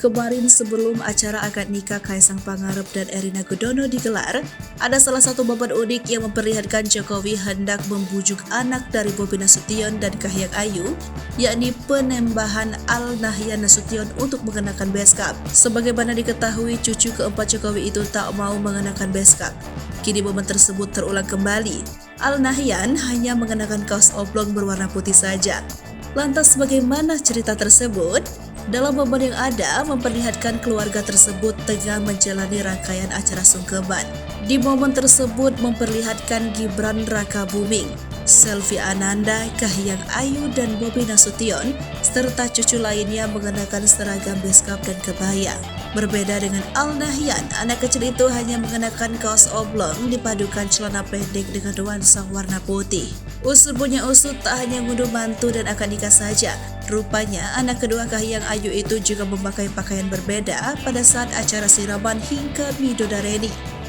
Kemarin sebelum acara akad nikah Kaisang Pangarep dan Erina Gudono digelar, ada salah satu momen unik yang memperlihatkan Jokowi hendak membujuk anak dari Bobi Nasution dan Kahiyang Ayu, yakni penembahan Al-Nahyan Nasution untuk mengenakan beskap. Sebagaimana diketahui, cucu keempat Jokowi itu tak mau mengenakan beskap. Kini momen tersebut terulang kembali. Al-Nahyan hanya mengenakan kaos oblong berwarna putih saja. Lantas bagaimana cerita tersebut? Dalam momen yang ada, memperlihatkan keluarga tersebut tengah menjalani rangkaian acara sungkeman. Di momen tersebut memperlihatkan Gibran Rakabuming, Selvi Ananda, Kahiyang Ayu, dan Bobi Nasution, serta cucu lainnya mengenakan seragam beskap dan kebaya. Berbeda dengan Al-Nahyan, anak kecil itu hanya mengenakan kaos oblong dipadukan celana pendek dengan nuansa warna putih. Usut punya usut, tak hanya ngunduh mantu dan akad nikah saja. Rupanya anak kedua Kahiyang Ayu itu juga memakai pakaian berbeda pada saat acara siraman hingga midodareni.